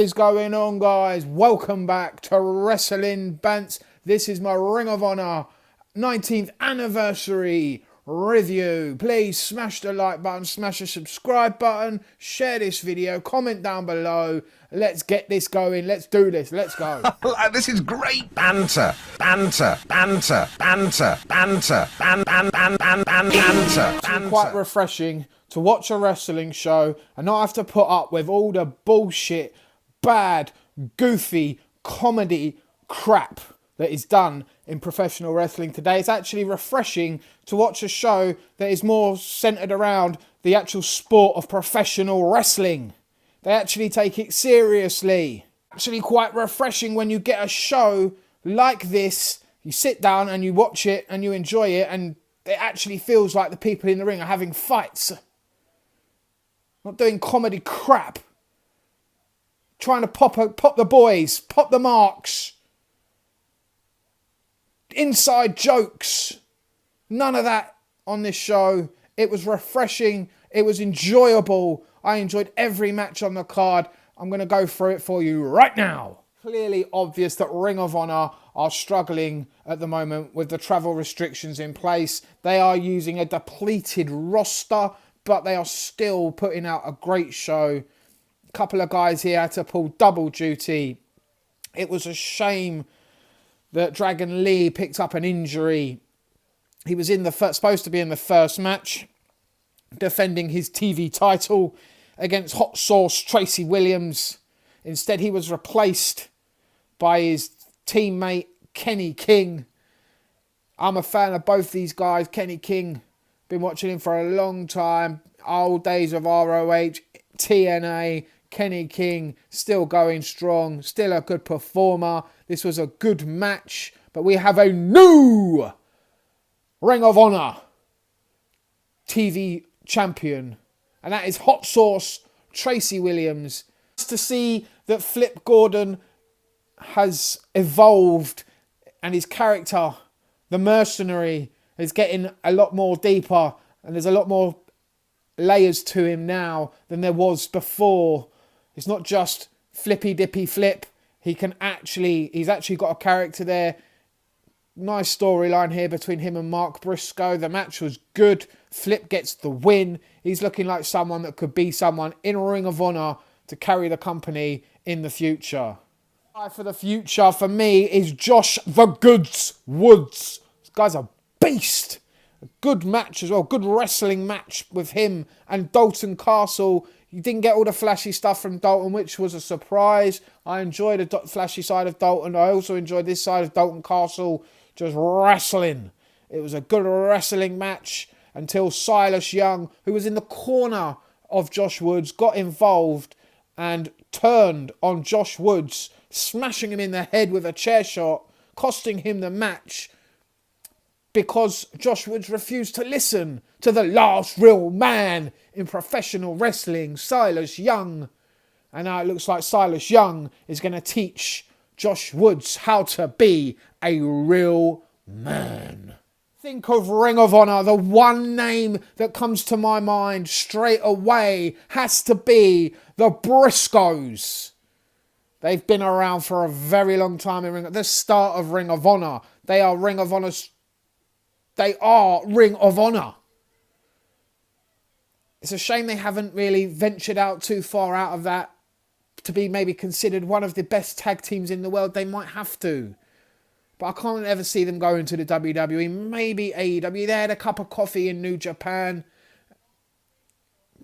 What is going on, guys? Welcome back to Wrestling Bants. This is my Ring of Honor 19th anniversary review. Please smash the like button, smash the subscribe button, share this video, comment down below. Let's get this going. Let's do this. Let's go. This is great banter. Banter. Quite refreshing to watch a wrestling show and not have to put up with all the bullshit, bad, goofy, comedy crap that is done in professional wrestling today. It's actually refreshing to watch a show that is more centered around the actual sport of professional wrestling. They actually take it seriously. Actually quite refreshing when you get a show like this, you sit down and you watch it and you enjoy it, and it actually feels like the people in the ring are having fights. Not doing comedy crap. Trying to pop the boys, pop the marks. Inside jokes. None of that on this show. It was refreshing. It was enjoyable. I enjoyed every match on the card. I'm going to go through it for you right now. Clearly obvious that Ring of Honor are struggling at the moment with the travel restrictions in place. They are using a depleted roster, but they are still putting out a great show. A couple of guys here had to pull double duty. It was a shame that Dragon Lee picked up an injury. He was supposed to be in the first match, defending his TV title against Hot Sauce Tracy Williams. Instead, he was replaced by his teammate Kenny King. I'm a fan of both these guys. Kenny King, been watching him for a long time. Old days of ROH, TNA. Kenny King still going strong, still a good performer. This was a good match, but we have a new Ring of Honor TV champion, and that is Hot Sauce Tracy Williams. To see that Flip Gordon has evolved and his character, the mercenary, is getting a lot more deeper, and there's a lot more layers to him now than there was before. It's not just flippy dippy flip. He's actually got a character there. Nice storyline here between him and Mark Briscoe. The match was good. Flip gets the win. He's looking like someone that could be someone in Ring of Honor to carry the company in the future. For the future for me is Josh the Goods Woods. This guy's a beast. A good match as well. Good wrestling match with him and Dalton Castle. You didn't get all the flashy stuff from Dalton, which was a surprise. I enjoyed the flashy side of Dalton. I also enjoyed this side of Dalton Castle just wrestling. It was a good wrestling match until Silas Young, who was in the corner of Josh Woods, got involved and turned on Josh Woods, smashing him in the head with a chair shot, costing him the match because Josh Woods refused to listen to the last real man in professional wrestling, Silas Young. And now it looks like Silas Young is going to teach Josh Woods how to be a real man. Think of Ring of Honor, the one name that comes to my mind straight away has to be the Briscoes. They've been around for a very long time in the start of Ring of Honor. They are Ring of Honor. It's a shame they haven't really ventured out too far out of that to be maybe considered one of the best tag teams in the world. They might have to. But I can't ever see them going to the WWE. Maybe AEW. They had a cup of coffee in New Japan.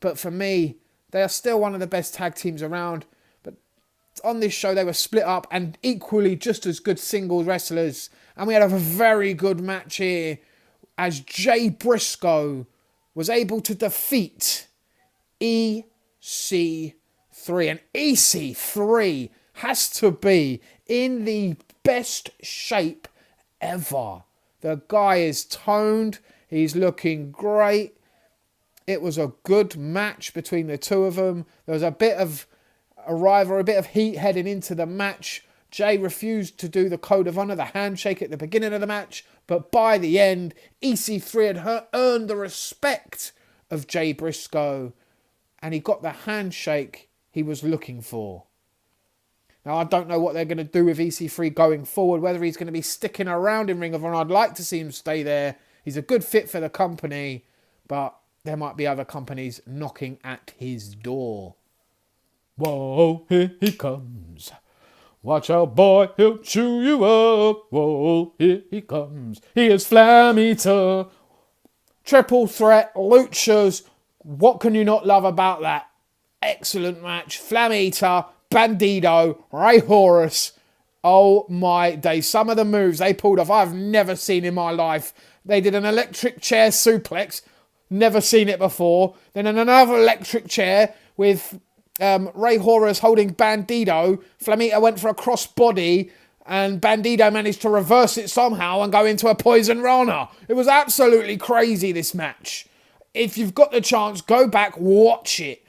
But for me, they are still one of the best tag teams around. But on this show, they were split up and equally just as good single wrestlers. And we had a very good match here as Jay Briscoe was able to defeat EC3. And EC3 has to be in the best shape ever. The guy is toned. He's looking great. It was a good match between the two of them. There was a bit of a rivalry, a bit of heat heading into the match. Jay refused to do the Code of Honor, the handshake at the beginning of the match, but by the end, EC3 had earned the respect of Jay Briscoe, and he got the handshake he was looking for. Now, I don't know what they're going to do with EC3 going forward, whether he's going to be sticking around in Ring of Honor. I'd like to see him stay there. He's a good fit for the company, but there might be other companies knocking at his door. Whoa, here he comes. Watch out, boy, he'll chew you up. Whoa, here he comes. He is Flamita. Triple threat, luchas. What can you not love about that? Excellent match. Flamita, Bandido, Rey Horus. Oh my days. Some of the moves they pulled off, I've never seen in my life. They did an electric chair suplex. Never seen it before. Then another electric chair with Rey Horus holding Bandido. Flamita went for a crossbody and Bandido managed to reverse it somehow and go into a Poison Rana. It was absolutely crazy, this match. If you've got the chance, go back, watch it.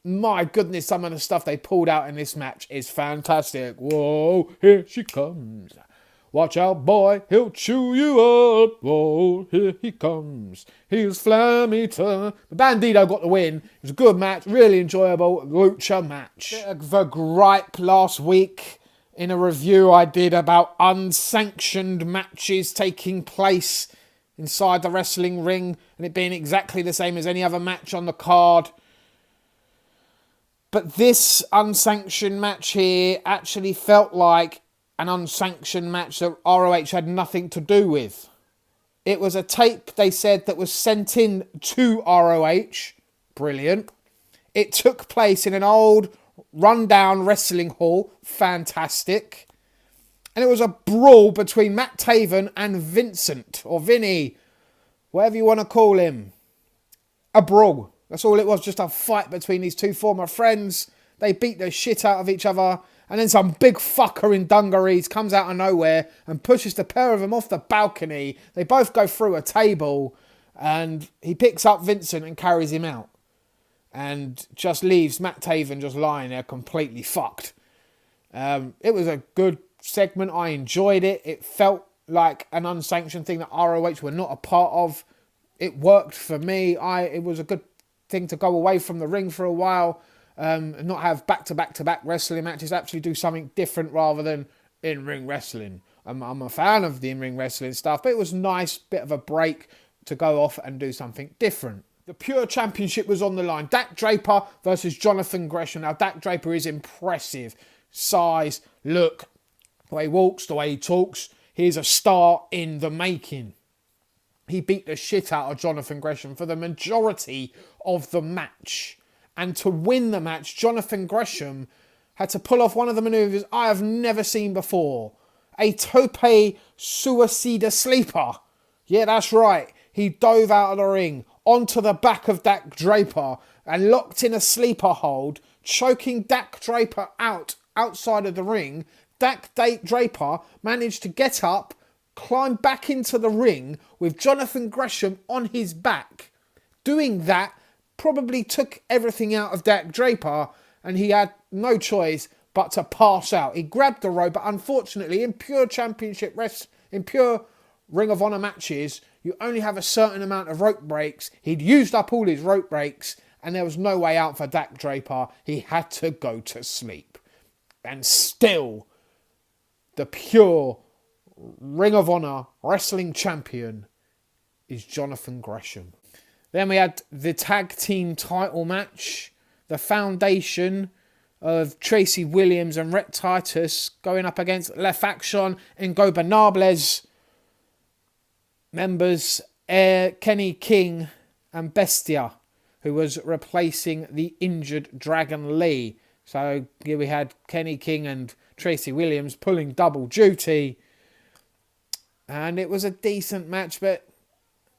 My goodness, some of the stuff they pulled out in this match is fantastic. Whoa, here she comes. Watch out, boy, he'll chew you up. Whoa, here he comes. He's Flamita. Bandido got the win. It was a good match, really enjoyable lucha match. The gripe last week in a review I did about unsanctioned matches taking place inside the wrestling ring and it being exactly the same as any other match on the card. But this unsanctioned match here actually felt like an unsanctioned match that ROH had nothing to do with. It was a tape, they said, that was sent in to ROH. Brilliant. It took place in an old, run-down wrestling hall. Fantastic. And it was a brawl between Matt Taven and Vincent, or Vinny, whatever you want to call him. A brawl. That's all it was, just a fight between these two former friends. They beat the shit out of each other. And then some big fucker in dungarees comes out of nowhere and pushes the pair of them off the balcony. They both go through a table and he picks up Vincent and carries him out. And just leaves Matt Taven just lying there completely fucked. It was a good segment. I enjoyed it. It felt like an unsanctioned thing that ROH were not a part of. It worked for me. It was a good thing to go away from the ring for a while. And not have back-to-back-to-back wrestling matches, actually do something different rather than in-ring wrestling. I'm a fan of the in-ring wrestling stuff, but it was nice, bit of a break to go off and do something different. The Pure Championship was on the line. Dak Draper versus Jonathan Gresham. Now, Dak Draper is impressive. Size, look, the way he walks, the way he talks. He's a star in the making. He beat the shit out of Jonathan Gresham for the majority of the match. And to win the match, Jonathan Gresham had to pull off one of the maneuvers I have never seen before. A tope suicida sleeper. Yeah, that's right. He dove out of the ring onto the back of Dak Draper and locked in a sleeper hold, choking Dak Draper outside of the ring. Dak Draper managed to get up, climb back into the ring with Jonathan Gresham on his back. Doing that probably took everything out of Dak Draper and he had no choice but to pass out. He grabbed the rope, but unfortunately in pure championship in pure Ring of Honor matches, you only have a certain amount of rope breaks. He'd used up all his rope breaks and there was no way out for Dak Draper. He had to go to sleep. And still, the pure Ring of Honor wrestling champion is Jonathan Gresham. Then we had the tag team title match. The foundation of Tracy Williams and Rhett Titus going up against La Faction and Ingobernables members Kenny King and Bestia, who was replacing the injured Dragon Lee. So here we had Kenny King and Tracy Williams pulling double duty. And it was a decent match, but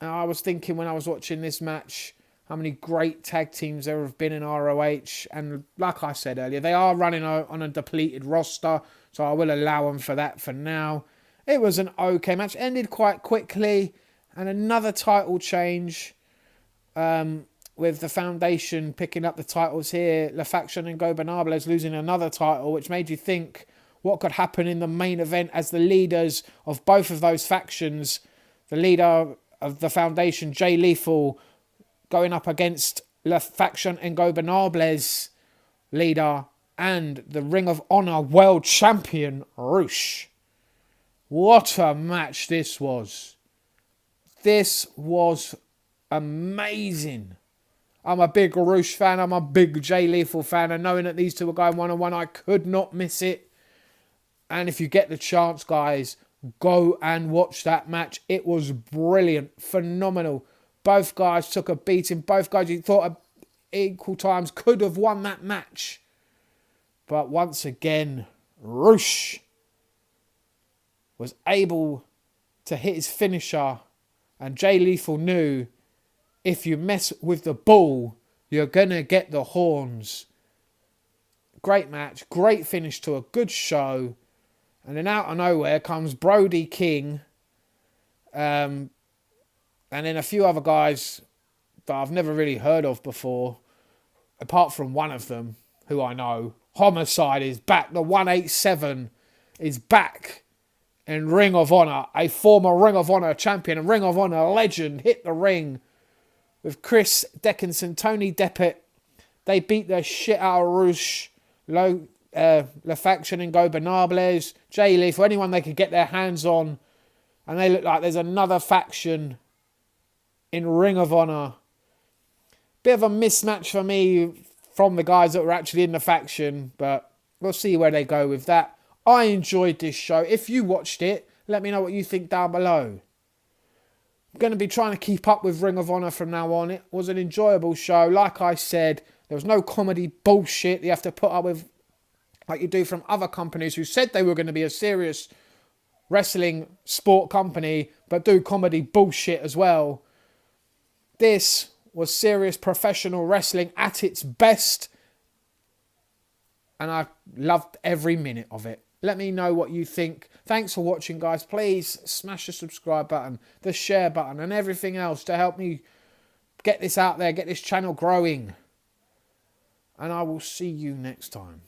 I was thinking when I was watching this match how many great tag teams there have been in ROH. And like I said earlier, they are running on a depleted roster, so I will allow them for that for now. It was an okay match. Ended quite quickly. And another title change with the Foundation picking up the titles here. La Faction and Ingobernables losing another title, which made you think what could happen in the main event as the leaders of both of those factions, the leader of the Foundation, Jay Lethal, going up against La Faction and Ingobernables leader, and the Ring of Honor World Champion, Rush. What a match this was. This was amazing. I'm a big Rush fan. I'm a big Jay Lethal fan. And knowing that these two were going one-on-one, I could not miss it. And if you get the chance, guys, go and watch that match. It was brilliant. Phenomenal. Both guys took a beating. Both guys you thought at equal times could have won that match. But once again, Rush was able to hit his finisher. And Jay Lethal knew if you mess with the bull, you're going to get the horns. Great match. Great finish to a good show. And then out of nowhere comes Brody King. And then a few other guys that I've never really heard of before. Apart from one of them, who I know. Homicide is back. The 187 is back in Ring of Honor. A former Ring of Honor champion and Ring of Honor legend hit the ring with Chris Dickinson, Tony Deppett. They beat the shit out of Rush. La Faction and Gobernables, Jay Lethal, anyone they could get their hands on. And they look like there's another faction in Ring of Honor. Bit of a mismatch for me from the guys that were actually in the faction, but we'll see where they go with that. I enjoyed this show. If you watched it, let me know what you think down below. I'm going to be trying to keep up with Ring of Honor from now on. It was an enjoyable show. Like I said, there was no comedy bullshit you have to put up with like you do from other companies who said they were going to be a serious wrestling sport company, but do comedy bullshit as well. This was serious professional wrestling at its best, and I loved every minute of it. Let me know what you think. Thanks for watching, guys. Please smash the subscribe button, the share button, and everything else to help me get this out there, get this channel growing. And I will see you next time.